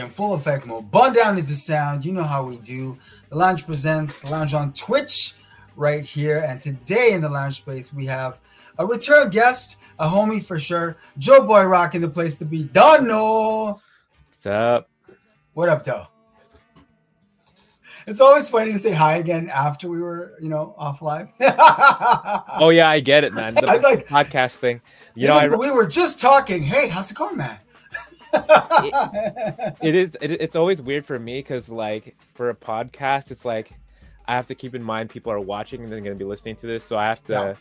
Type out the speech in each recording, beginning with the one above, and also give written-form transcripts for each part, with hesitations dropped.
in full effect mode. Bun down is the sound. You know how we do. The Lounge presents The Lounge on Twitch right here. And today in the Lounge space, we have a return guest, a homie for sure. Joe Boy Rock in the place to be. Dono. What's up? What up, Doe? It's always funny to say hi again after we were, off live. Oh, yeah, I get it, man. The like, podcast thing. We were just talking. Hey, how's it going, man? It's always weird for me because, like, for a podcast, it's like I have to keep in mind people are watching and they're going to be listening to this. So I have to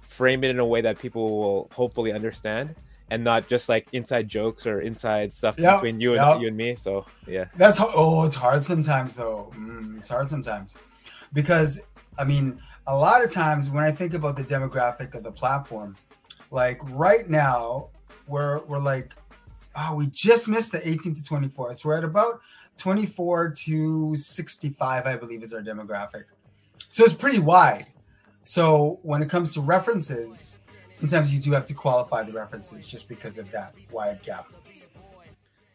frame it in a way that people will hopefully understand and not just like inside jokes or inside stuff between you and me. So, yeah. That's how, it's hard sometimes, though. It's hard sometimes because, I mean, a lot of times when I think about the demographic of the platform, like right now, we're like, we just missed the 18 to 24. So we're at about 24 to 65, I believe, is our demographic. So it's pretty wide. So when it comes to references, sometimes you do have to qualify the references just because of that wide gap.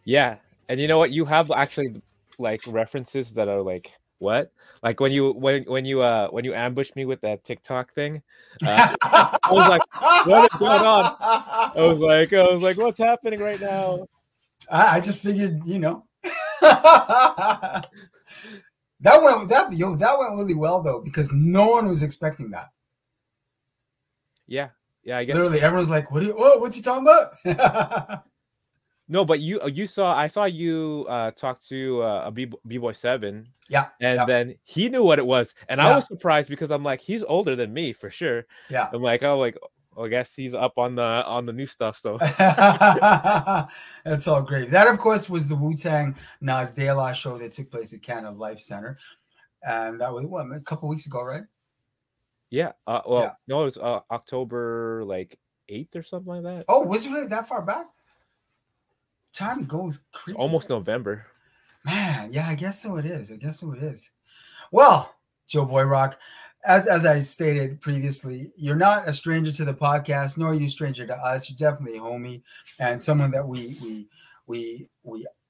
Yeah. And you know what? You have actually like references that are like, what? Like when you ambushed me with that TikTok thing, I was like, what is going on? I was like, what's happening right now? I just figured, that went really well though, because no one was expecting that. Yeah, I guess literally everyone's like, what's he talking about? No, but I saw you talk to a B-Boy 7. Yeah. And then he knew what it was. And I was surprised because I'm like, he's older than me for sure. Yeah. I'm like, I guess he's up on the new stuff. So that's all great. That, of course, was the Wu-Tang Nas De La show that took place at Canada Life Center. And that was a couple weeks ago, right? Yeah. No, it was October like 8th or something like that. Oh, was it really that far back? Time goes creepy. It's almost November. Man, yeah, I guess so it is. Well, Joe Boy Rock, as I stated previously, you're not a stranger to the podcast, nor are you a stranger to us. You're definitely a homie and someone that we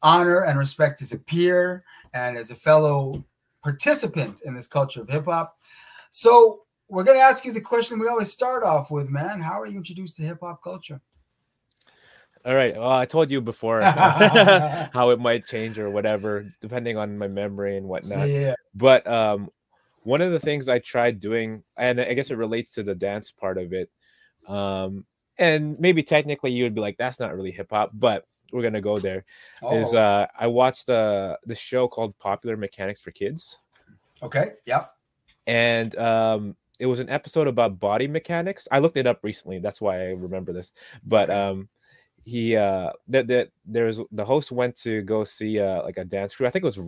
honor and respect as a peer and as a fellow participant in this culture of hip hop. So we're going to ask you the question we always start off with, man. How are you introduced to hip hop culture? All right. Well, I told you before how it might change or whatever, depending on my memory and whatnot. Yeah. But one of the things I tried doing, and I guess it relates to the dance part of it, and maybe technically you would be like, that's not really hip hop, but we're gonna go there. Is I watched the show called Popular Mechanics for Kids. Okay. Yeah. And it was an episode about body mechanics. I looked it up recently. That's why I remember this. But the host went to go see like a dance crew. I think it was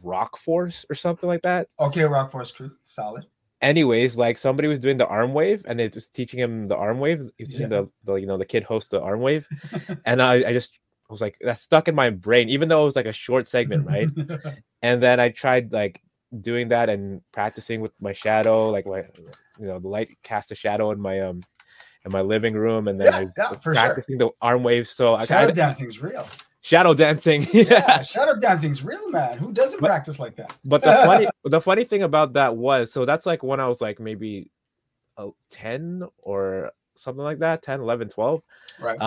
Rock Force or something like that. Okay, Rock Force crew, solid. Anyways, like somebody was doing the arm wave, and they was teaching him the arm wave. He was teaching the kid host the arm wave, and I was like, that stuck in my brain, even though it was like a short segment, right? And then I tried like doing that and practicing with my shadow, like the light cast a shadow in my living room, and then I was practicing the arm waves. So shadow dancing's real. Shadow dancing, yeah, shadow dancing's real, man. Who doesn't practice like that? But the funny thing about that was, so that's like when I was like maybe 10 or something like that, 10, 11, 12. Right.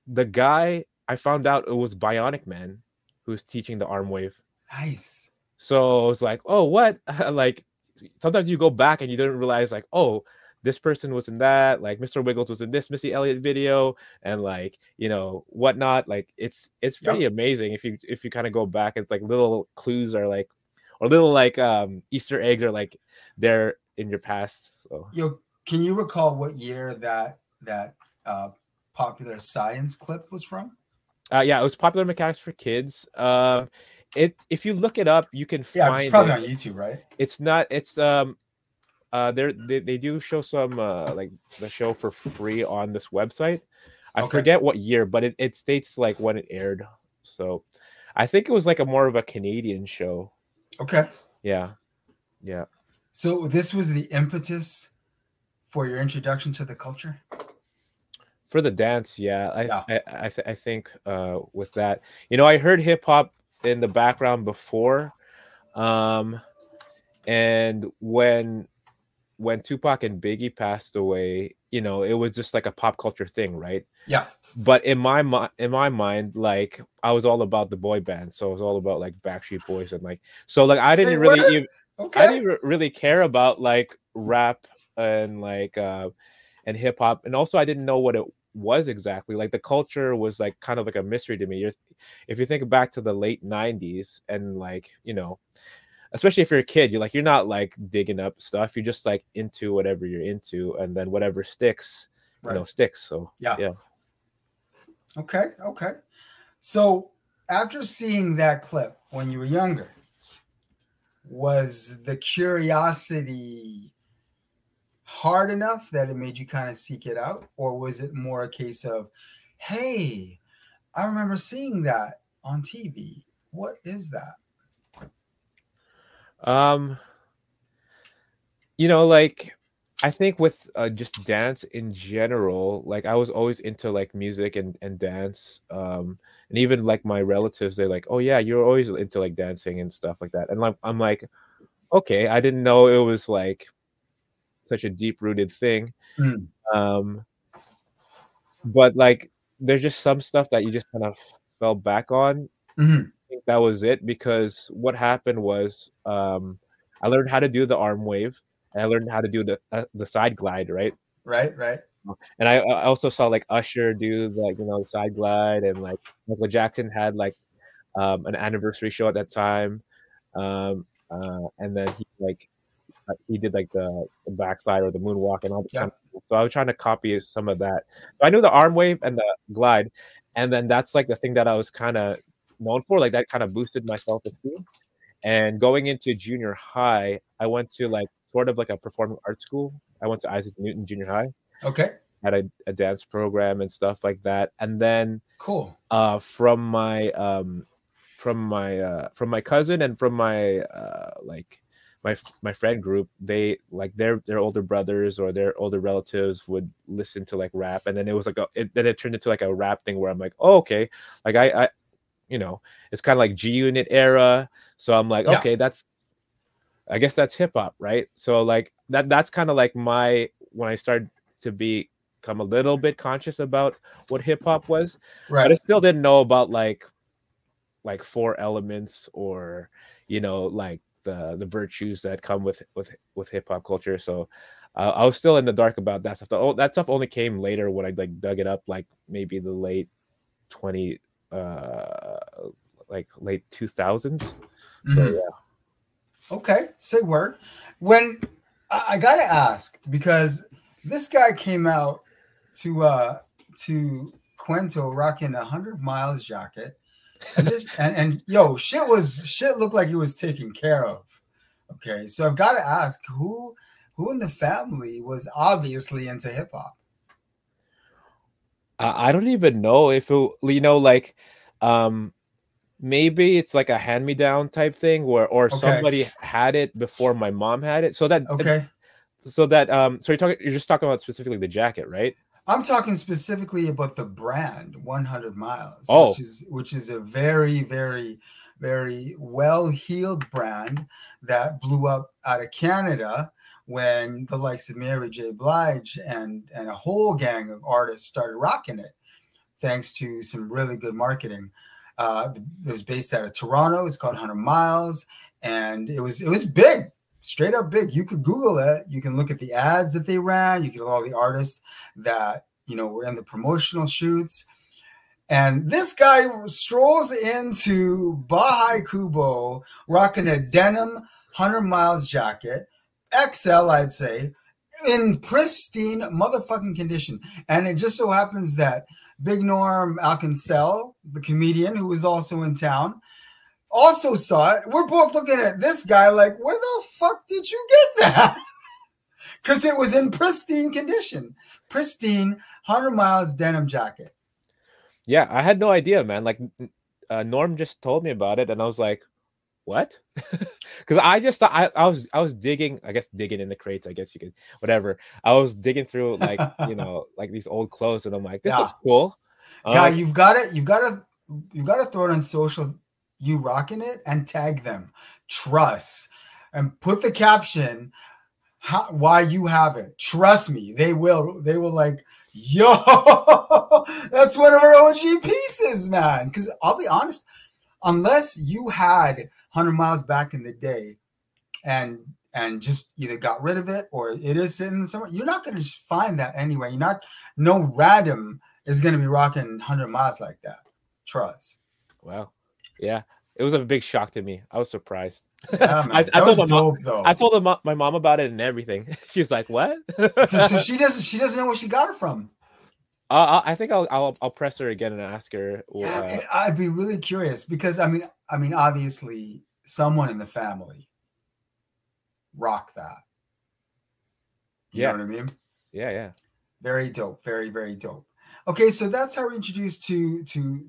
The guy, I found out it was Bionic Man who's teaching the arm wave. Nice. So I was like, oh, what? Like sometimes you go back and you don't realize like, oh, this person was in that, like Mr. Wiggles was in this Missy Elliott video, and like, whatnot. Like it's pretty amazing if you kind of go back. It's like little clues are like, or little like Easter eggs are like there in your past. So can you recall what year that Popular Science clip was from? Yeah, it was Popular Mechanics for Kids. If you look it up, you can find it's probably on YouTube, right? It's not. It's they do show some like the show for free on this website. I forget what year, but it states like when it aired. So I think it was like a more of a Canadian show. Okay. Yeah. So this was the impetus for your introduction to the culture? For the dance, yeah, Yeah. I think with that, you know, I heard hip hop in the background before, um, and when Tupac and Biggie passed away, you know, it was just like a pop culture thing, right? Yeah. But in my mind, like I was all about the boy band, so it was all about like Backstreet Boys and like so like Say word. I Okay. didn't really care about like rap and like and hip hop, and also I didn't know what it was exactly. Like the culture was like kind of like a mystery to me. If you think back to the late '90s and like you know, especially if you're a kid, you're not like digging up stuff. You're just like into whatever you're into, and then whatever sticks, you Right. know, sticks. So Yeah. yeah. Okay. Okay. So after seeing that clip when you were younger, was the curiosity hard enough that it made you kind of seek it out, or was it more a case of, hey, I remember seeing that on TV? What is that? Um, you know, like I think with just dance in general, like I was always into like music and dance. And even like my relatives, they're like, "Oh yeah, you're always into like dancing and stuff like that." And like I'm like, "Okay, I didn't know it was like such a deep-rooted thing." Mm. Um, but like there's just some stuff that you just kind of fell back on. Mm-hmm. I think that was it because what happened was I learned how to do the arm wave and I learned how to do the side glide, right? Right, right. And I also saw like Usher do like you know the side glide, and like Michael Jackson had like an anniversary show at that time, and then he did like the backside or the moonwalk and all this Yeah. kind of stuff. So I was trying to copy some of that. So I knew the arm wave and the glide, and then that's like the thing that I was kind of known for. Like that kind of boosted my self esteem. And going into junior high, I went to like sort of like a performing arts school. I went to Isaac Newton Junior High, Okay. had a dance program and stuff like that. And then Cool. From my cousin and from my like my friend group, they like their older brothers or their older relatives would listen to like rap, and then it was like then it turned into like a rap thing where I'm like, oh okay, like I you know, it's kind of like G Unit era. So I'm like, Yeah. okay, I guess that's hip hop, right? So like that's kind of like when I started to become a little bit conscious about what hip hop was, Right. but I still didn't know about like four elements or you know like the virtues that come with hip hop culture. So I was still in the dark about that stuff. That stuff only came later when I like dug it up, like maybe the late 20 like late 2000s. So Mhm. yeah. Okay. Say word. When I gotta ask, because this guy came out to Cuento rocking 100 miles jacket, and this and yo, shit looked like it was taken care of. Okay, so I've got to ask, who in the family was obviously into hip hop? I don't even know if it, you know, like um maybe it's like a hand me down type thing where or Okay. somebody had it before my mom had it. Okay. So you're just talking about specifically the jacket, right? I'm talking specifically about the brand 100 Miles, Oh, which is a very, very, very well-heeled brand that blew up out of Canada when the likes of Mary J. Blige and a whole gang of artists started rocking it, thanks to some really good marketing. It was based out of Toronto. It's called 100 Miles, and it was big, straight up big. You could Google it. You can look at the ads that they ran. You can look at all the artists that were in the promotional shoots. And this guy strolls into Baha'i Kubo rocking a denim 100 Miles jacket, XL, I'd say, in pristine motherfucking condition. And it just so happens that Big Norm Alkinsell, the comedian who was also in town, also saw it. We're both looking at this guy like, where the fuck did you get that? Because it was in pristine condition. Pristine 100 Miles denim jacket. yeah, I had no idea, man. Like Norm just told me about it and I was like, what? Because I just thought I was digging, I guess digging in the crates, I guess you could, whatever. I was digging through like, you know, like these old clothes, and I'm like, this Yeah, looks cool. guy, Like, you've got to throw it on social. You rocking it and tag them. Trust and put the caption why you have it. Trust me, they will. They will like, yo, that's one of our OG pieces, man. Because I'll be honest, unless you had 100 miles back in the day, and just either got rid of it or it is sitting somewhere, you're not going to just find that anywhere. You're not. No random is going to be rocking 100 miles like that. Trust. wow, yeah, it was a big shock to me. I was surprised. Yeah, man. I That told was dope, though. I told my mom about it and everything. She was like, "What?" So she doesn't know where she got it from. I think I'll press her again and ask her. Yeah, I'd be really curious because I mean, obviously, someone in the family rock that. You know what I mean? Yeah. Very dope. Very, very dope. Okay, so that's how we're introduced to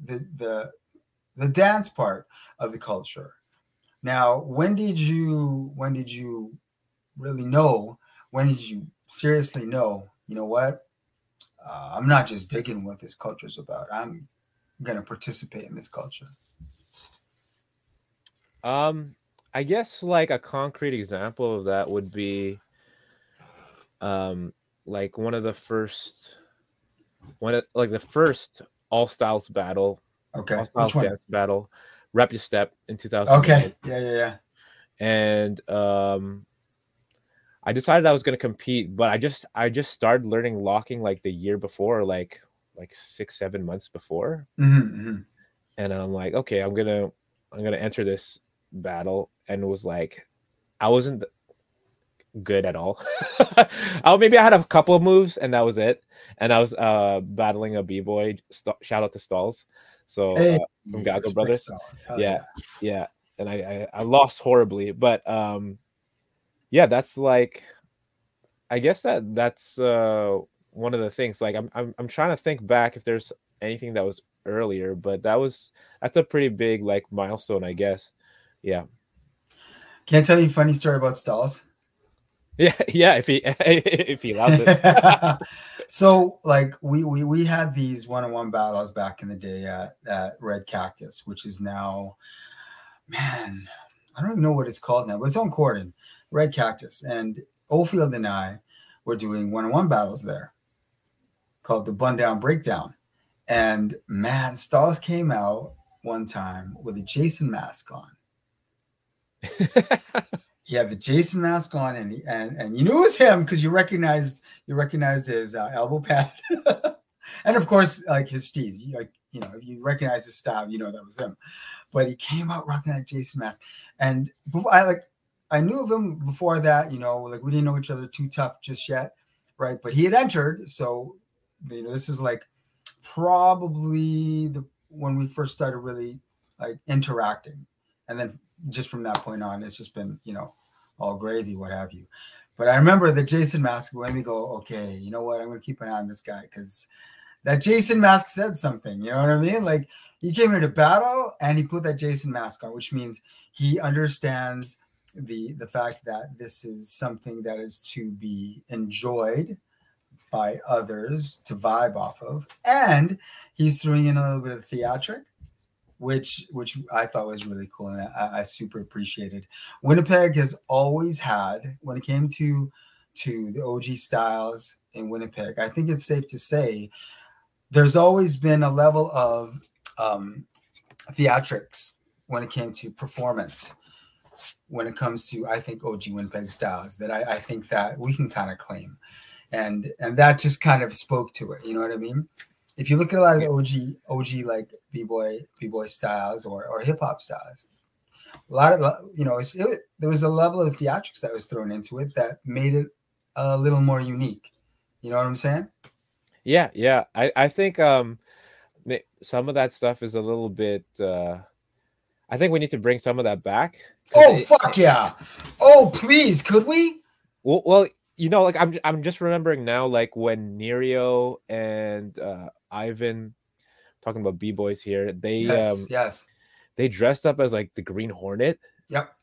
the dance part of the culture. Now, when did you really know? When did you seriously know? You know what? I'm not just digging what this culture is about. I'm going to participate in this culture. I guess like a concrete example of that would be, like the first All Styles battle. Okay. All Styles dance battle, Rep Your Step in 2000. Okay. Yeah. And I decided I was going to compete, but I just started learning locking like the year before, like 6-7 months before. Mm-hmm. And I'm like, okay, I'm gonna enter this battle, and it was like I wasn't good at all. Maybe I had a couple of moves, and that was it. And I was battling a b-boy. Shout out to Stalls. So from Gago Brothers. Yeah. And I lost horribly, but yeah, that's like, I guess that's one of the things. Like I'm trying to think back if there's anything that was earlier, but that's a pretty big like milestone, I guess. Yeah. Can I tell you a funny story about Stalls? Yeah, if he allows it. So like we had these one-on-one battles back in the day at Red Cactus, which is now, man, I don't even know what it's called now, but it's on Corden, Red Cactus. And Oldfield and I were doing one-on-one battles there called the Bun Down Breakdown. And man, Stalls came out one time with a Jason mask on. He had the Jason mask on, and you knew it was him because you recognized his elbow pad, and of course, like his steez. You recognize his style, you know that was him. But he came out rocking that Jason mask, and I knew of him before that. Like we didn't know each other too tough just yet, right? But he had entered, so this is like probably when we first started really like interacting, and then just from that point on, it's just been, all gravy, what have you. But I remember the Jason mask when we go, okay, you know what? I'm going to keep an eye on this guy because that Jason mask said something. You know what I mean? Like he came here to battle and he put that Jason mask on, which means he understands the fact that this is something that is to be enjoyed by others, to vibe off of. And he's throwing in a little bit of theatric, which I thought was really cool, and I super appreciated. Winnipeg has always had, when it came to the OG styles in Winnipeg, I think it's safe to say there's always been a level of theatrics when it came to performance, when it comes to, I think, OG Winnipeg styles that I think that we can kind of claim. And that just kind of spoke to it. You know what I mean? If you look at a lot of the OG like b-boy styles or hip hop styles, a lot of there was a level of theatrics that was thrown into it that made it a little more unique. You know what I'm saying? Yeah. I think some of that stuff is a little bit. I think we need to bring some of that back. Oh fuck yeah! Oh please, could we? Well, like I'm just remembering now, like when Nerio and Ivan, talking about b-boys here, they yes, they dressed up as like the Green Hornet, Yep.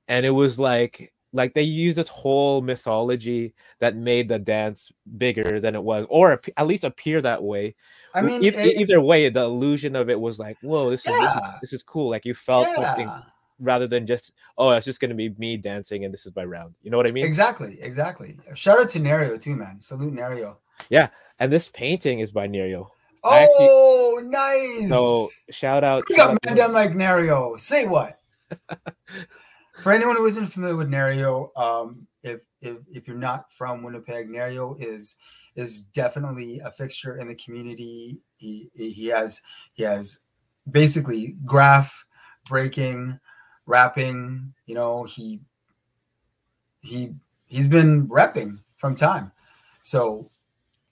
And it was like they used this whole mythology that made the dance bigger than it was, or at least appear that way. I mean, Either way, the illusion of it was like, whoa, yeah, this is cool. Like you felt something yeah, rather than just, oh, it's just gonna be me dancing and this is my round. You know what I mean? exactly, exactly. Shout out to Nerio too, man. Salute Nerio. Yeah. And this painting is by Nerio. Oh, So nice. shout out. We got man down like Nerio. Say what? For anyone who isn't familiar with Nerio, if you're not from Winnipeg, Nerio is definitely a fixture in the community. He has basically graph breaking, rapping. You know, he's been repping from time. So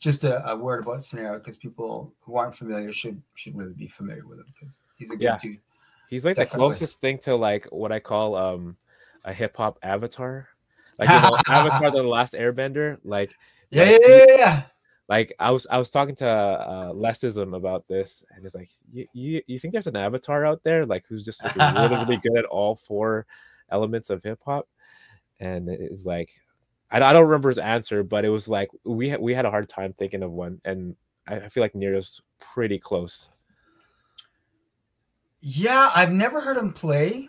just a word about Scenario, because people who aren't familiar should really be familiar with him, because he's a good dude. He's like Definitely. the closest thing to like what I call a hip hop avatar. Like, you know, Avatar the Last Airbender. Like yeah. Like I was talking to Lessism about this, and it's like, you think there's an avatar out there like who's just like really good at all four elements of hip hop? And it's like, I don't remember his answer, but it was like we had a hard time thinking of one, and I feel like Nerio's pretty close. Yeah, I've never heard him play.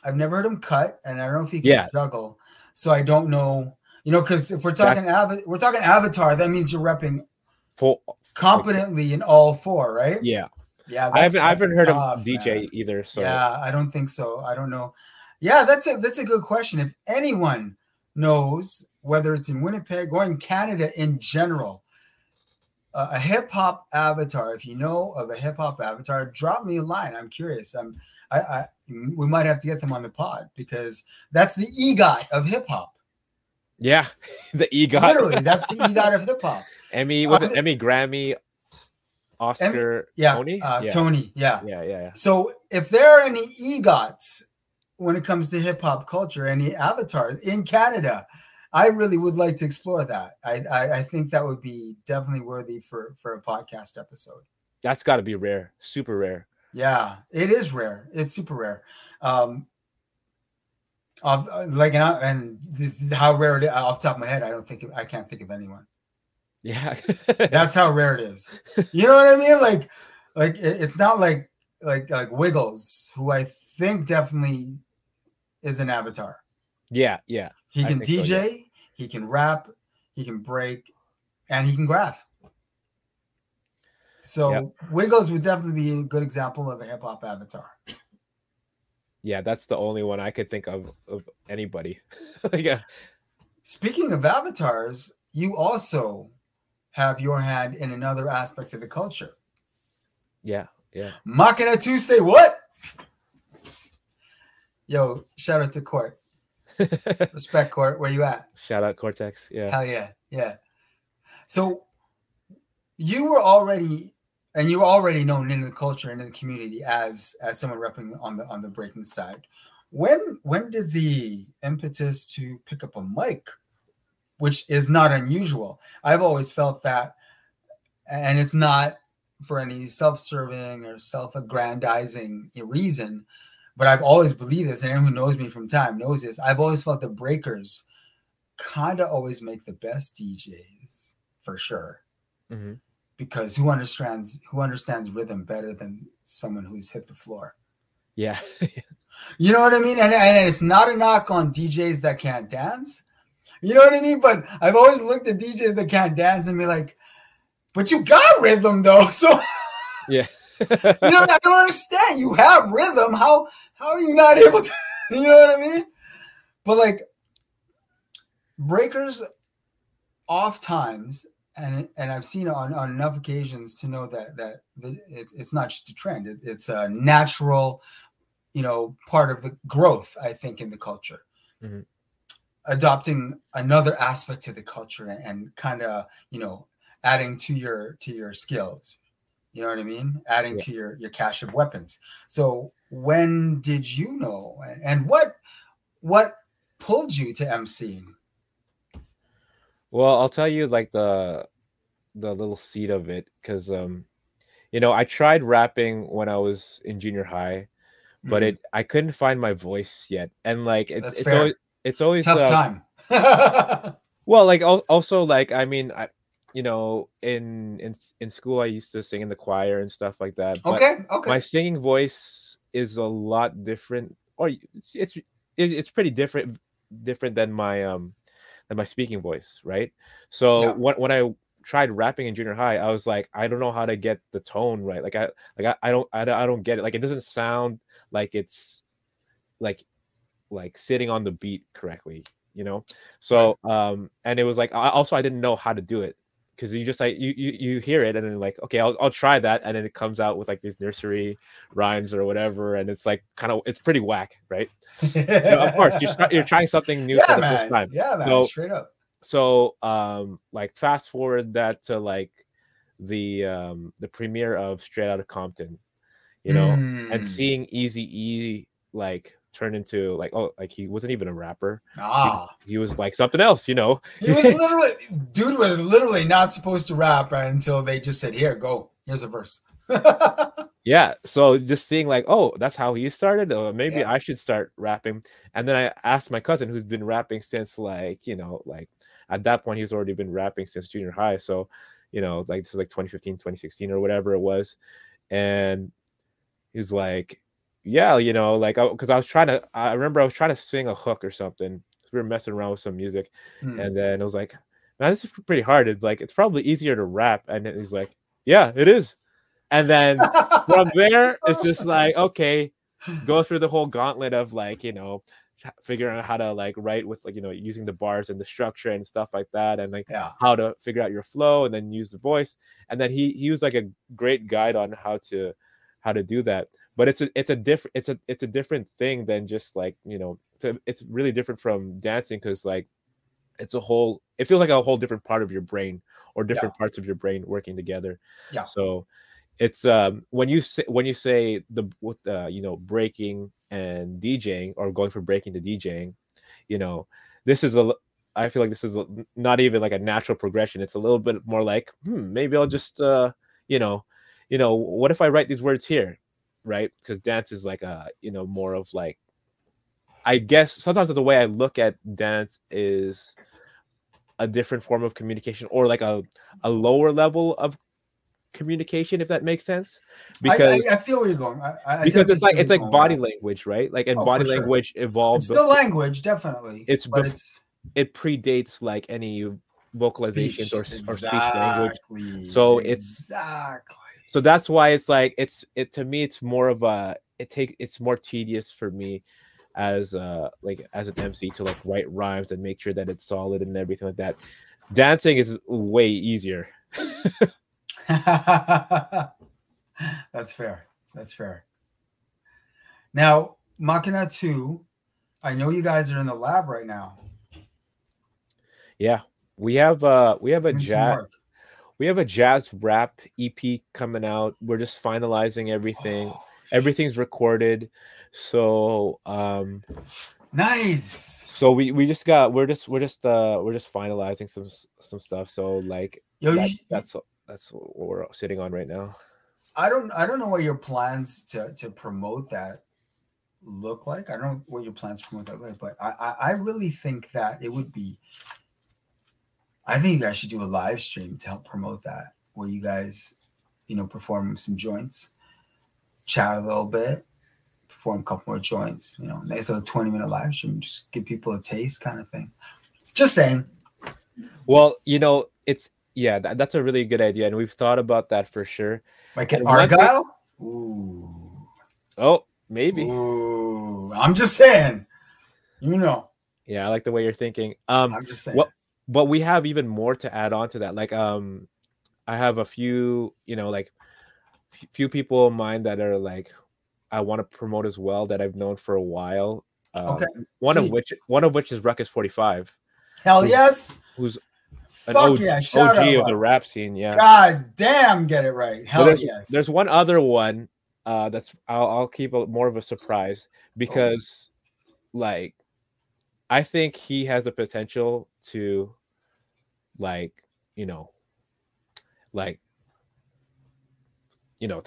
I've never heard him cut, and I don't know if he can juggle. So I don't know, you know, because if we're talking Avatar, that means you're repping competently in all four, right? Yeah. Yeah. I haven't heard him DJ either. So yeah, I don't think so. I don't know. Yeah, that's a good question. If anyone knows, whether it's in Winnipeg or in Canada in general, a hip hop avatar, if you know of a hip hop avatar, drop me a line. I'm curious. We might have to get them on the pod, because that's the EGOT of hip hop. Yeah, the EGOT. Literally, that's the EGOT of hip hop. Emmy, Emmy, Grammy, Oscar, Tony? Tony, yeah. Yeah. So if there are any EGOTs when it comes to hip hop culture, any avatars in Canada, I really would like to explore that. I think that would be definitely worthy for a podcast episode. That's got to be rare, super rare. Yeah, it is rare. It's super rare. And how rare it is, off the top of my head, I can't think of anyone. Yeah, that's how rare it is. You know what I mean? Like it's not like Wiggles, who I think definitely is an avatar. Yeah. He can DJ, so, yeah. He can rap, he can break, and he can graph. So Wiggles would definitely be a good example of a hip hop avatar. Yeah, that's the only one I could think of anybody. Speaking of avatars, you also have your hand in another aspect of the culture. Yeah. Machina 2, say what? Yo, shout out to Court. Respect, Court. Where you at? Shout out Cortex. Yeah. Hell yeah. So you were already known in the culture and in the community as someone repping on the breaking side. When did the impetus to pick up a mic, which is not unusual? I've always felt that, and it's not for any self-serving or self-aggrandizing reason, but I've always believed this, and anyone who knows me from time knows this. I've always felt the breakers kind of always make the best DJs, for sure. Mm-hmm. Because who understands rhythm better than someone who's hit the floor? Yeah. You know what I mean? And it's not a knock on DJs that can't dance. You know what I mean? But I've always looked at DJs that can't dance and be like, but you got rhythm though. So yeah. You know, I don't understand. You have rhythm. How are you not able to? You know what I mean? But like breakers, oft times, and I've seen it on enough occasions to know that it's not just a trend. It's a natural, part of the growth, I think, in the culture. Mm-hmm. Adopting another aspect to the culture and kind of, adding to your skills. You know what I mean? Adding to your cache of weapons. So when did you know, and what pulled you to emceeing? Well, I'll tell you like the little seed of it, because I tried rapping when I was in junior high, but I couldn't find my voice yet, and like That's it's fair. always Tough time. well, like also like I mean you know, in school I used to sing in the choir and stuff like that, but Okay. Okay. my singing voice is a lot different, or it's pretty different than my speaking voice, right? So Yeah. when I tried rapping in junior high, I was like, I don't know how to get the tone right. I don't get it. Like it doesn't sound like it's like sitting on the beat correctly, you know. So and it was like I didn't know how to do it, because you just like you hear it and then like, okay, I'll try that, and then it comes out with like these nursery rhymes or whatever, and it's like kind of, it's pretty whack, right? You know, of course you're trying something new for the first time. Yeah, man. Straight up. So like fast forward that to like the premiere of Straight Outta Compton, you know, and seeing Eazy-E like turn into like, oh, like he wasn't even a rapper. He was like something else, you know. He was literally, dude was literally not supposed to rap until they just said, here, go, here's a verse. Yeah, so just seeing like, oh, that's how he started, maybe I should start rapping. And then I asked my cousin, who's been rapping since like, you know, like at that point he's already been rapping since junior high, so you know, like this is like 2015 2016 or whatever it was. And he's like, yeah, you know, like, because I remember I was trying to sing a hook or something. We were messing around with some music, and then I was like, man, this is pretty hard. It's like, it's probably easier to rap. And then he's like, yeah, it is. And then from there, it's just like, okay, go through the whole gauntlet of like, you know, figuring out how to like write with like, you know, using the bars and the structure and stuff like that, and like how to figure out your flow and then use the voice. And then he was like a great guide on how to do that. But it's a different thing than just like, you know, it's really different from dancing, because like it feels like a whole different part of your brain, or different parts of your brain working together. So it's when you say you know, breaking and DJing, or going from breaking to DJing, you know, I feel like this is not even like a natural progression. It's a little bit more like, maybe I'll just you know, what if I write these words here, right? Because dance is like you know, more of like, I guess sometimes the way I look at dance is a different form of communication, or like a lower level of communication, if that makes sense. Because I feel where you're going. Because it's like body language, right? Like, and body language evolved. It's still language, definitely. It predates like any vocalizations or speech language. So so that's why it's like, to me it's more of a, it's more tedious for me as like as an MC to like write rhymes and make sure that it's solid and everything like that. Dancing is way easier. That's fair. Now, Machina 2, I know you guys are in the lab right now. Yeah, we have a jazz rap EP coming out. We're just finalizing everything. Everything's recorded. So nice. So we're just finalizing some stuff. So like, that's what we're sitting on right now. I don't know what your plans to promote that look like. I don't know what your plans to promote that look like, but I really think that it would be, I think you guys should do a live stream to help promote that, where you guys, you know, perform some joints, chat a little bit, perform a couple more joints, you know, nice little 20-minute live stream, just give people a taste kind of thing. Just saying. Well, you know, that's a really good idea, and we've thought about that for sure. Like an Argyle? Ooh. Oh, maybe. Ooh. I'm just saying. You know. Yeah, I like the way you're thinking. I'm just saying. But we have even more to add on to that. Like, I have a few, you know, like few people in mind that are like, I want to promote as well, that I've known for a while. Okay. One of which is Ruckus 45. Hell yes. Who's an OG of the rap scene. Yeah. God damn, get it right. Hell yes. There's one other one that's I'll keep more of a surprise, because like, I think he has the potential to like, to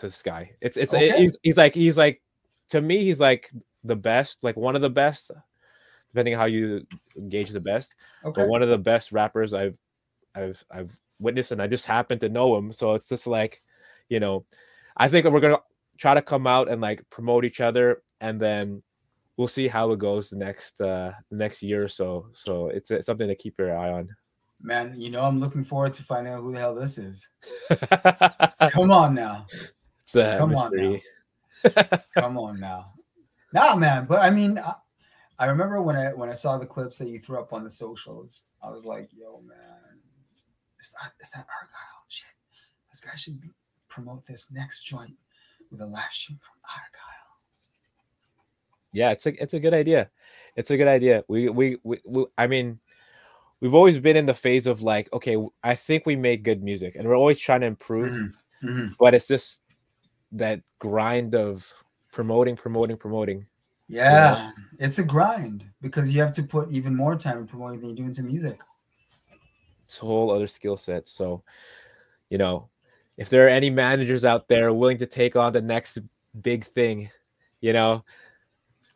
this guy. He's like to me, he's like the best, like one of the best, depending on how you gauge the best. Okay. But one of the best rappers I've witnessed, and I just happen to know him. So it's just like, you know, I think we're gonna try to come out and like promote each other, and then we'll see how it goes the next year or so. So it's something to keep your eye on. Man, you know, I'm looking forward to finding out who the hell this is. Come on now. It's a Come mystery. on now. Come on now. Nah, man. But I mean, I remember when I saw the clips that you threw up on the socials, I was like, yo, man, is that Argyle? Shit. This guy should promote this next joint with a live stream from Argyle. Yeah, it's a good idea. It's a good idea. We I mean, we've always been in the phase of like, okay, I think we make good music, and we're always trying to improve. But it's just that grind of promoting. Yeah, it's a grind because you have to put even more time in promoting than you do into music. It's a whole other skill set. So, you know, if there are any managers out there willing to take on the next big thing, you know,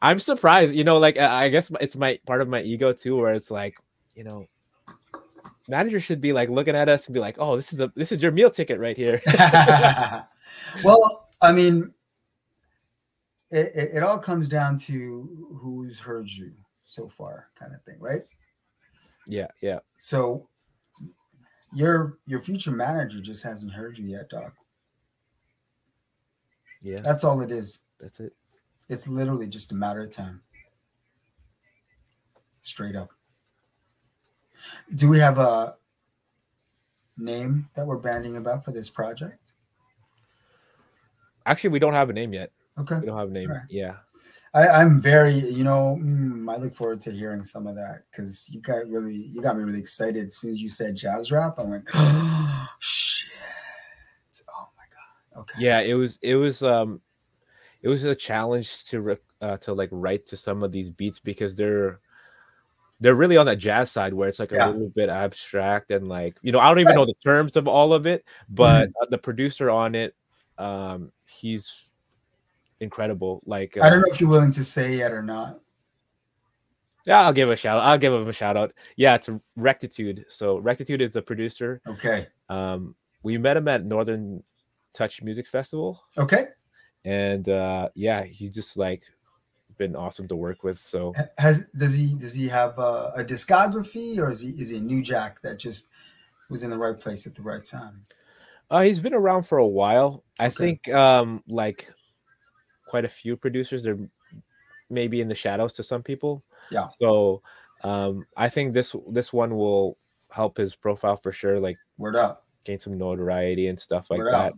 I'm surprised, you know, like I guess it's my part of my ego too, where it's like, you know, managers should be like looking at us and be like, oh, this is your meal ticket right here. Well, I mean, it all comes down to who's heard you so far, kind of thing, right? Yeah. So your future manager just hasn't heard you yet, Doc. Yeah. That's all it is. That's it. It's literally just a matter of time. Straight up. Do we have a name that we're banding about for this project? Actually, we don't have a name yet. Okay. We don't have a name. Right. Yeah. I'm very, you know, I look forward to hearing some of that because you got me really excited. As soon as you said jazz rap, I went, oh, shit. Oh my God. Okay. Yeah, it was a challenge to like write to some of these beats because they're really on that jazz side where it's like a little bit abstract and like, you know, I don't even know the terms of all of it, but the producer on it, he's incredible. Like I don't know if you're willing to say yet or not. Yeah, I'll give him a shout out. Yeah, it's Rectitude. So Rectitude is the producer. Okay. We met him at Northern Touch Music Festival. Okay. And yeah, he's just like been awesome to work with. So does he have a discography, or is he a new jack that just was in the right place at the right time? He's been around for a while. I think like quite a few producers, they're maybe in the shadows to some people. Yeah. So I think this one will help his profile for sure. Like word up, gain some notoriety and stuff like that.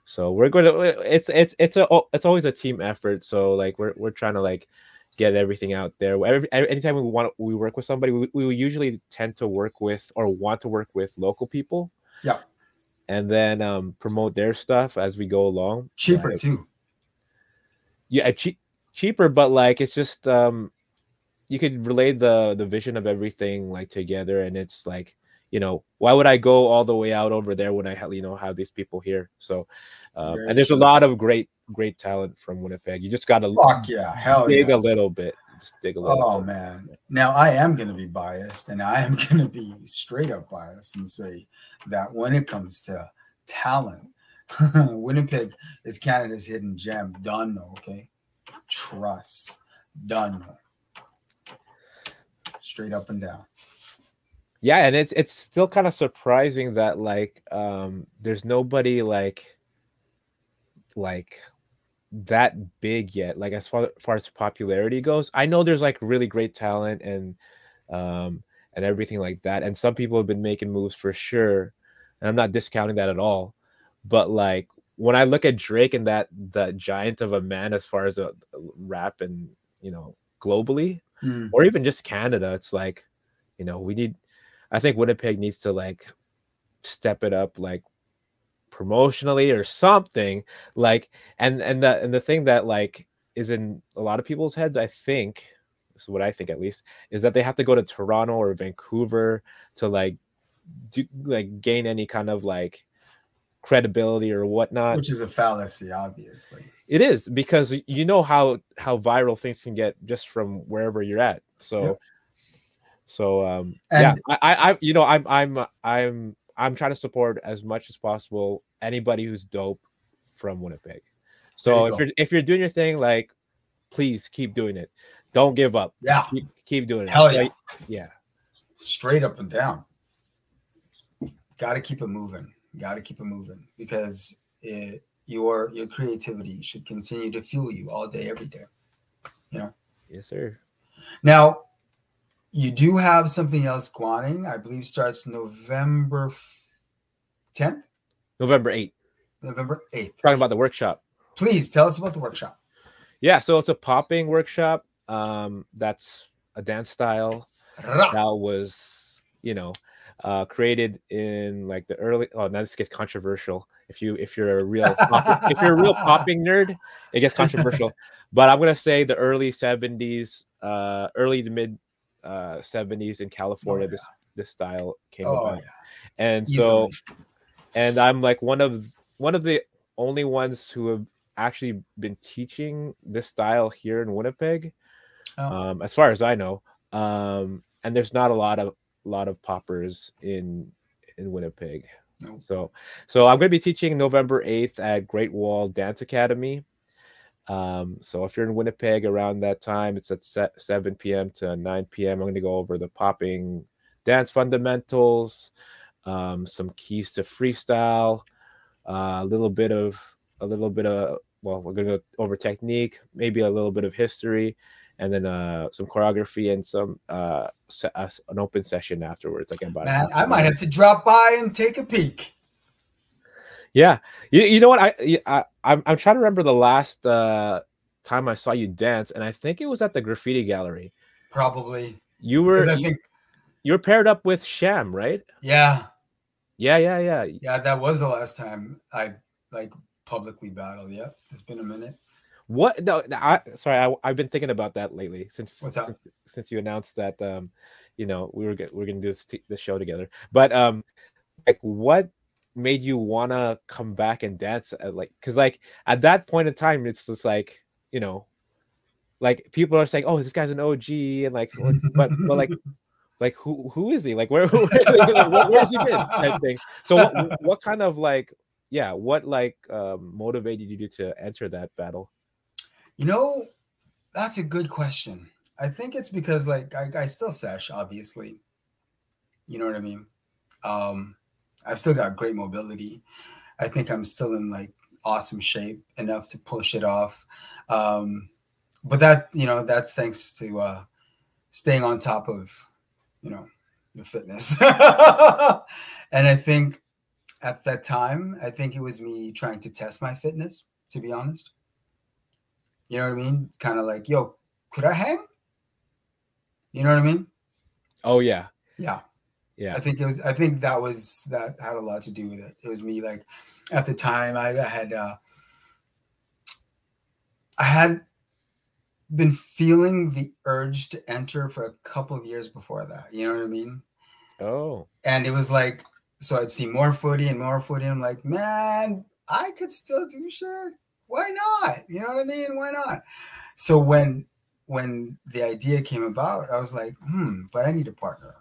So we're going to. It's always a team effort. So like we're trying to like get everything out there. Anytime we work with somebody, we usually tend to work with or want to work with local people. Yeah. And then promote their stuff as we go along. Cheaper too. Yeah, cheaper, but like it's just you could relay the vision of everything like together, and it's like, you know, why would I go all the way out over there when I have these people here? So and there's a lot of great talent from Winnipeg. You just gotta dig a little bit. Just dig a little bit. Oh man. Now I am gonna be biased, and I am gonna be straight up biased and say that when it comes to talent, Winnipeg is Canada's hidden gem. Done, okay? Trust. Done. Straight up and down. Yeah, and it's still kind of surprising that like there's nobody like that big yet. Like as far as popularity goes, I know there's like really great talent and everything like that, and some people have been making moves for sure, and I'm not discounting that at all. But like when I look at Drake and that giant of a man as far as a rap and, you know, globally or even just Canada, it's like, you know, I think Winnipeg needs to like step it up like promotionally or something, like and the thing that like is in a lot of people's heads, I think, this is what I think at least, is that they have to go to Toronto or Vancouver to like gain any kind of like credibility or whatnot. Which is a fallacy, obviously. It is, because you know how viral things can get just from wherever you're at. So Yep. yeah, I you know, I'm trying to support as much as possible anybody who's dope from Winnipeg. So if you're doing your thing, like, please keep doing it. Don't give up. Yeah. Keep doing it. Hell yeah. Yeah. Straight up and down. Got to keep it moving. Got to keep it moving, because your creativity should continue to fuel you all day, every day. You know? Yes, sir. Now, you do have something else going. I believe starts November 10th? November 8th. November 8th. Talking about the workshop. Please tell us about the workshop. Yeah, so it's a popping workshop. That's a dance style that was, you know, created in like the early. Oh, now this gets controversial. If you're a real popping nerd, it gets controversial. But I'm gonna say the early 70s, early to mid 70s in California. This style came about, and so, and I'm like one of the only ones who have actually been teaching this style here in Winnipeg, as far as I know. And there's not a lot of poppers in Winnipeg. Nope. So I'm going to be teaching November 8th at Great Wall Dance Academy. So if you're in Winnipeg around that time, it's at 7 p.m. to 9 p.m. I'm going to go over the popping dance fundamentals, some keys to freestyle, a little bit of well, we're going to go over technique, maybe a little bit of history, and then some choreography and some an open session afterwards. Like about Man, I might have to drop by and take a peek. Yeah, you know what, I'm trying to remember the last time I saw you dance, and I think it was at the Graffiti Gallery. Probably. You were paired up with Sham, right? Yeah. Yeah. Yeah, that was the last time I like publicly battled. Yeah, it's been a minute. What? No, I've been thinking about that lately since you announced that you know, we're gonna do this show together. But like, what made you wanna come back and dance because like at that point in time, it's just like, you know, like people are saying, oh, this guy's an OG, and like, but like who is he? Like where where's he been? Type thing. So what kind of like, yeah, what like motivated you to enter that battle? You know, that's a good question. I think it's because like I still sesh, obviously. You know what I mean? I've still got great mobility. I think I'm still in like awesome shape enough to push it off. But that, you know, that's thanks to staying on top of, you know, your fitness. And I think at that time, I think it was me trying to test my fitness, to be honest. You know what I mean? Kind of like, yo, could I hang? You know what I mean? Oh yeah. Yeah. Yeah. I think that had a lot to do with it. It was me, like, at the time I had been feeling the urge to enter for a couple of years before that. You know what I mean? Oh. And it was like, so I'd see more footy. And I'm like, man, I could still do shit. Why not? You know what I mean? Why not? So when the idea came about, I was like, but I need a partner,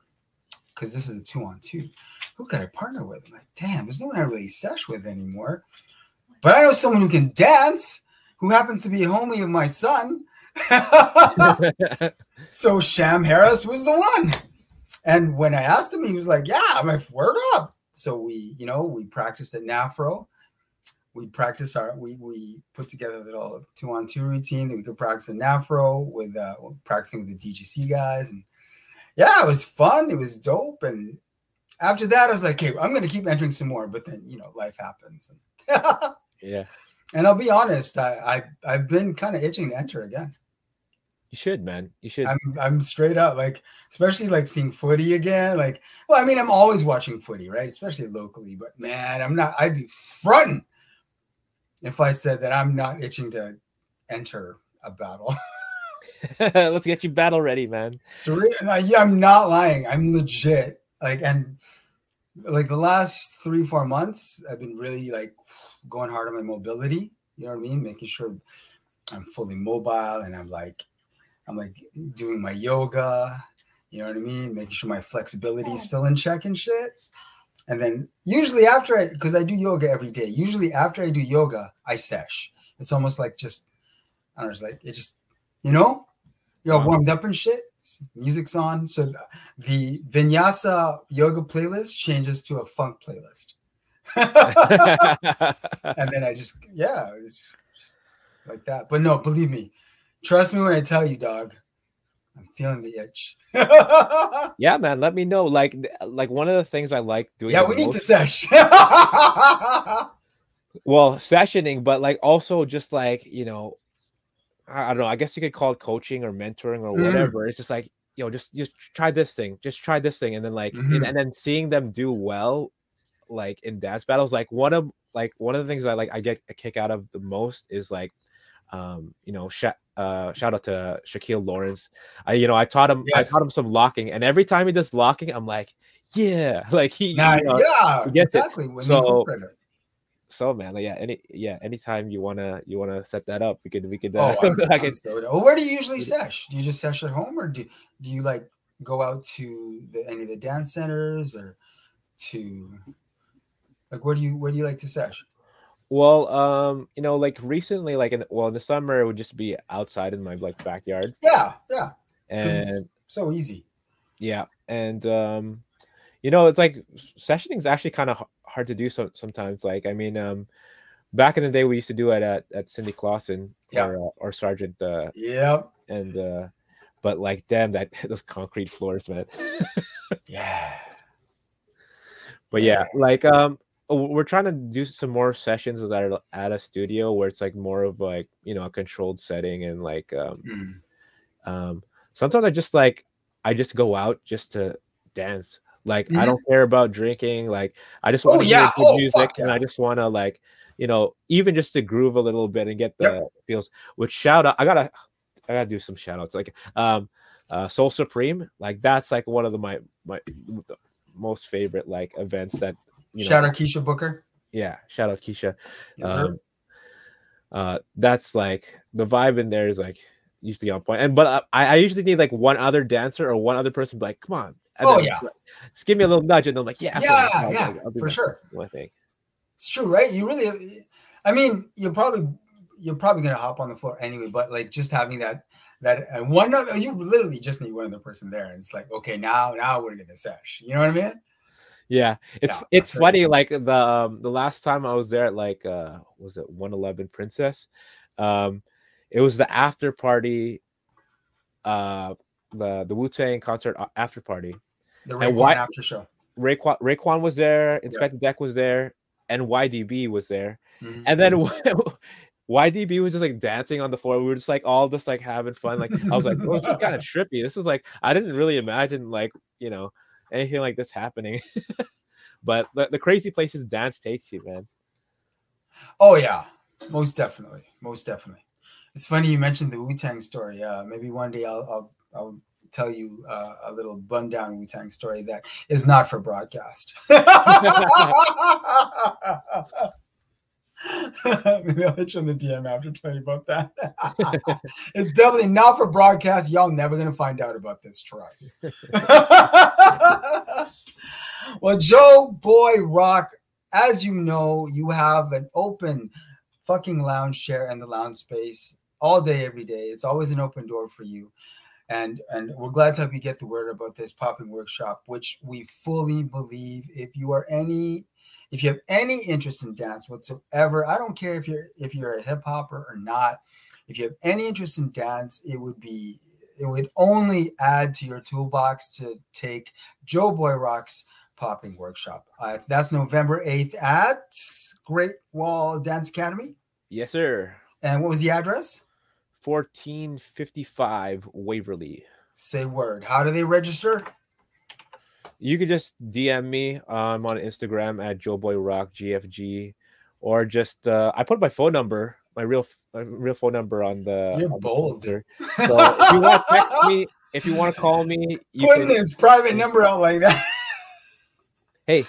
because this is a 2-on-2. Who could I partner with? I'm like, damn, there's no one I really sesh with anymore. But I know someone who can dance, who happens to be a homie of my son. So Sham Harris was the one. And when I asked him, he was like, yeah, I'm like, word up. So we practiced at NAFRO. We practiced we put together a little 2-on-2 routine that we could practice at NAFRO with practicing with the DGC guys. And yeah, it was fun. It was dope. And after that, I was like, okay, I'm going to keep entering some more. But then, you know, life happens. Yeah. And I'll be honest, I've been kind of itching to enter again. You should, man. You should. I'm straight up, like, especially like seeing footy again. Like, well, I mean, I'm always watching footy, right? Especially locally. But man, I'd be fronting if I said that I'm not itching to enter a battle. Let's get you battle ready, man. Yeah, I'm not lying. I'm legit. Like, and like the last 3-4 months, I've been really like going hard on my mobility. You know what I mean? Making sure I'm fully mobile, and I'm like doing my yoga. You know what I mean? Making sure my flexibility is still in check and shit. And then usually after because I do yoga every day. Usually after I do yoga, I sesh. It's almost like just, I don't know, it's like it just, you're all warmed up and shit. Music's on. So the Vinyasa yoga playlist changes to a funk playlist. And then I just, it's like that. But no, believe me. Trust me when I tell you, dog. I'm feeling the itch. Yeah, man. Let me know. Like one of the things I like doing. Yeah, we need to sesh. Well, sessioning, but like also just like, I don't know. I guess you could call it coaching or mentoring or whatever. It's just like, just try this thing. Just try this thing. And then like, and then seeing them do well, like in dance battles, like one of the things I get a kick out of the most is like, shout out to Shaquille Lawrence. I taught him some locking, and every time he does locking, I'm like, yeah, like he gets exactly it. So man, like, anytime you wanna set that up, we could where do you usually sesh? Do you just sesh at home, or do you like go out to any of the dance centers, or to like where do you like to sesh? Well, like recently, like in the summer, it would just be outside in my like backyard. Yeah. And it's so easy. Yeah, and it's like sessioning is actually kind of hard to do sometimes. Like, I mean, back in the day, we used to do it at Cindy Clausen or Sergeant. And but like, damn, those concrete floors, man. Yeah. But yeah, like we're trying to do some more sessions that are at a studio where it's like more of like a controlled setting, and like sometimes I just go out just to dance. Like I don't care about drinking. Like I just want to hear good music, and I just want to like even just to groove a little bit and get the feels. Which shout out, I gotta do some shout outs. Like Soul Supreme, like that's like one of my most favorite like events that shout out Keisha Booker. Yeah, shout out Keisha. Yes, that's like the vibe in there is like usually on point. But I usually need like one other dancer or one other person like, come on. Just give me a little nudge, and I'm like, for sure. I think it's true, right? You really, I mean, you're probably gonna hop on the floor anyway, but like just having that and one other, you literally just need one other person there, and it's like, okay, now we're gonna sesh. You know what I mean? Yeah, it's funny. Like the last time I was there at like was it 111 Princess? It was the after party, the Wu-Tang concert after party. The Raekwon after show. Raekwon was there, Inspector Deck was there, and YDB was there. And then YDB was just like dancing on the floor. We were just like all just like having fun. Like I was like, oh, this is kind of trippy. This is like, I didn't really imagine like anything like this happening. But the crazy places dance takes you, man. Oh yeah, most definitely. It's funny you mentioned the Wu-Tang story. Maybe one day I'll tell you a little bun-down Wu-Tang story that is not for broadcast. Maybe I'll hit you on the DM after telling you about that. It's definitely not for broadcast. Y'all never gonna find out about this, trust. Well, Joe Boy Rock, as you know, you have an open fucking lounge chair in the lounge space all day, every day. It's always an open door for you. And we're glad to help you get the word about this popping workshop, which we fully believe if you have any interest in dance whatsoever, I don't care if you're a hip hopper or not, if you have any interest in dance, it would only add to your toolbox to take Joe Boy Rock's popping workshop. That's November 8th at Great Wall Dance Academy. Yes, sir. And what was the address? 1455 Waverly. Say word. How do they register? You could just DM me. I'm on Instagram at JoeBoyRockGFG, or just I put my phone number, my real phone number on the. You're bold. So if you want to text me, if you want to call me, putting his private number out like that. Hey,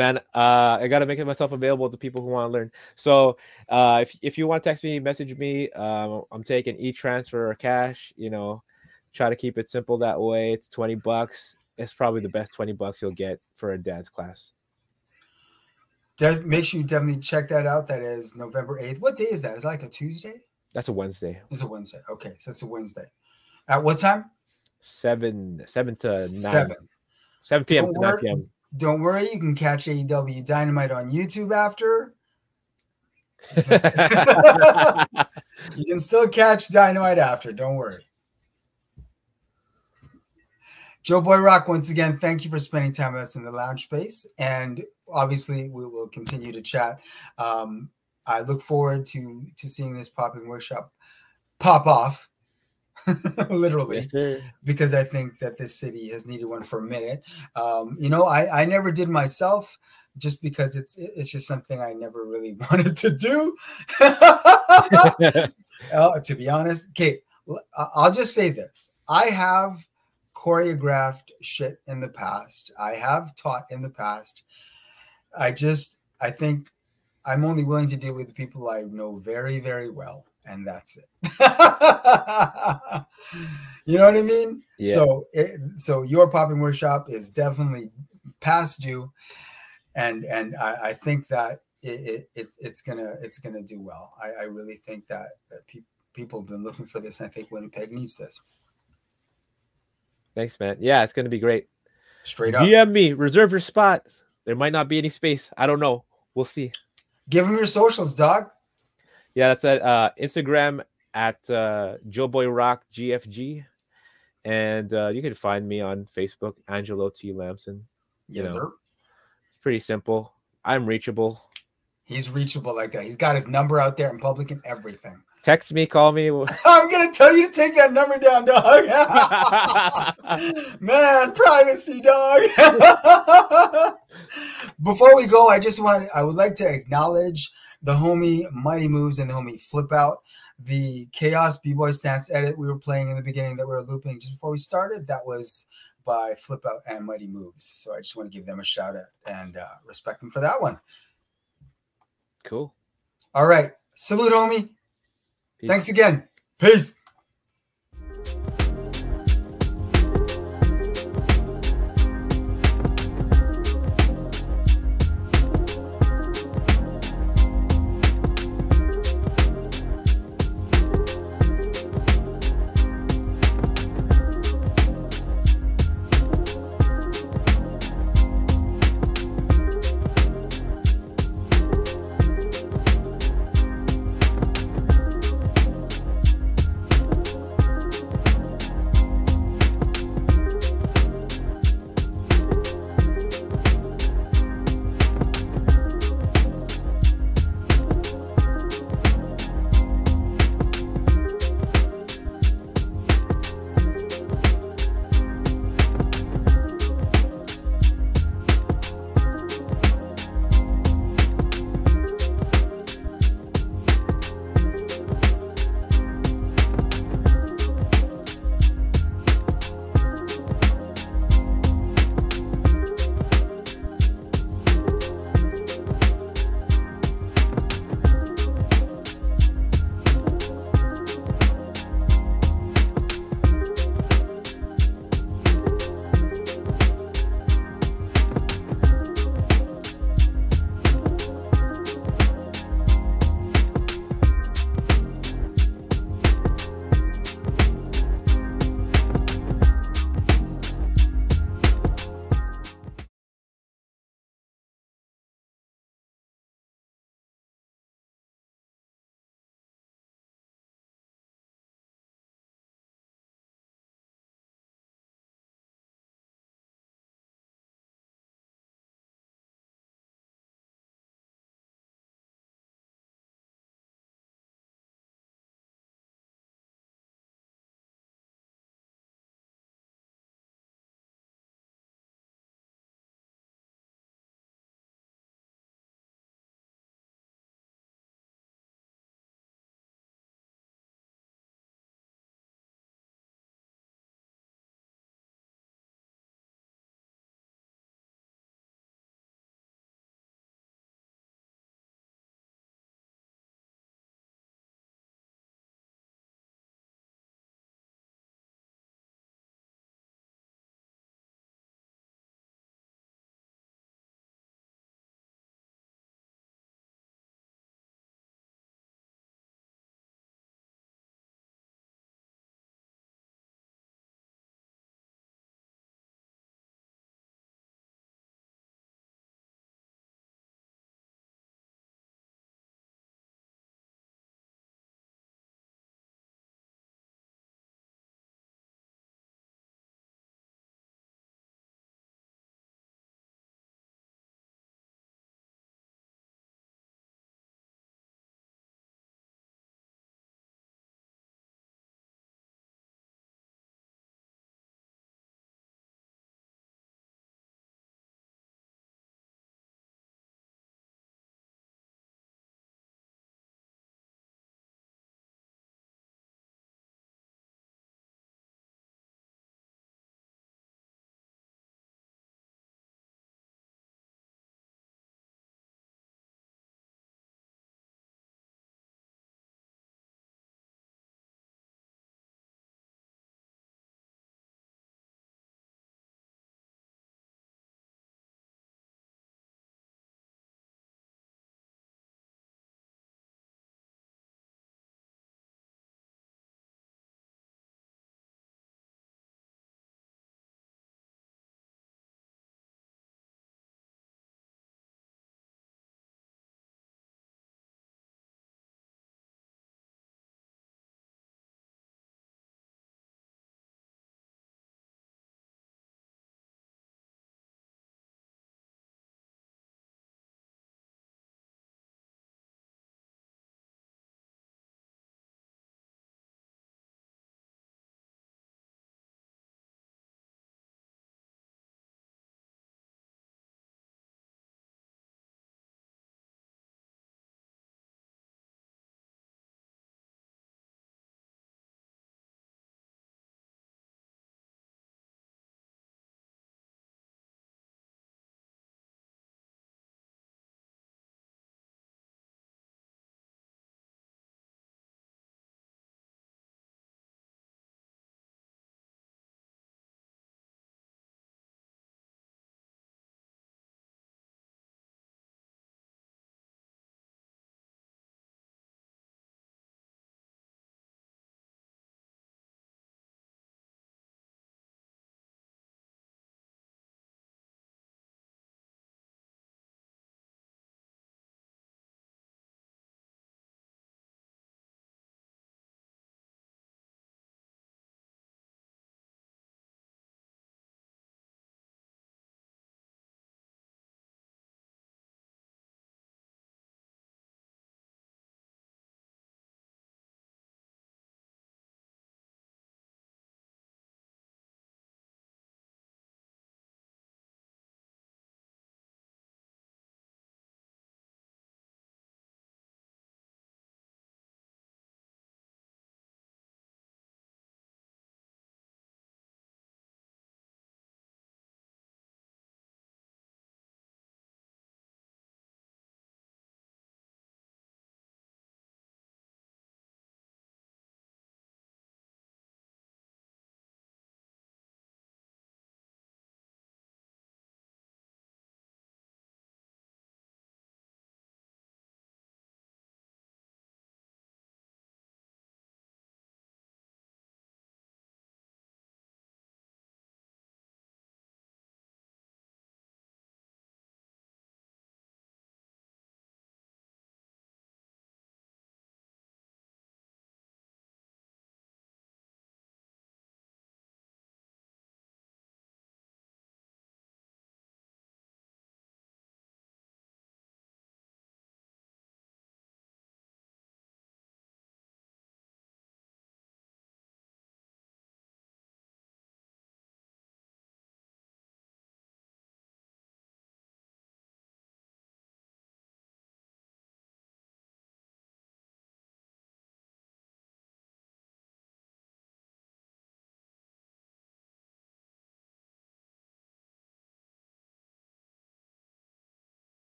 Man, I gotta make myself available to people who want to learn. So, if you want to text me, message me. I'm taking e-transfer or cash. You know, try to keep it simple that way. It's $20. It's probably the best $20 you'll get for a dance class. Make sure you definitely check that out. That is November 8th. What day is that? Is that like a Tuesday? That's a Wednesday. It's a Wednesday. Okay, so it's a Wednesday. At what time? 7 to 9. 7 p.m. to 9 p.m. Don't worry, you can catch AEW Dynamite on YouTube after. You can still catch Dynamite after. Don't worry. Joe Boy Rock, once again, thank you for spending time with us in the lounge space. And obviously, we will continue to chat. I look forward to seeing this popping workshop pop off. Literally, yes, because I think that this city has needed one for a minute. I never did myself just because it's just something I never really wanted to do. To be honest, okay, I'll just say this. I have choreographed shit in the past. I have taught in the past. I think I'm only willing to deal with the people I know very, very well. And that's it. You know what I mean? Yeah. So your popping workshop is definitely past due, and I think that it's gonna do well. I really think that people have been looking for this, and I think Winnipeg needs this. Thanks, man. Yeah, it's gonna be great. Straight up. DM me, reserve your spot. There might not be any space. I don't know. We'll see. Give them your socials, dog. Yeah, that's at Instagram at Joe Boy Rock GFG, and you can find me on Facebook, Angelo T. Lamson. Yes, sir. It's pretty simple. I'm reachable. He's reachable like that. He's got his number out there in public and everything. Text me, call me. I'm gonna tell you to take that number down, dog. Man, privacy, dog. Before we go, I would like to acknowledge the homie Mighty Moves and the homie Flip Out. The Chaos B-Boy Stance edit we were playing in the beginning that we were looping just before we started, that was by Flip Out and Mighty Moves. So I just want to give them a shout out and respect them for that one. Cool. All right. Salute, homie. Peace. Thanks again. Peace.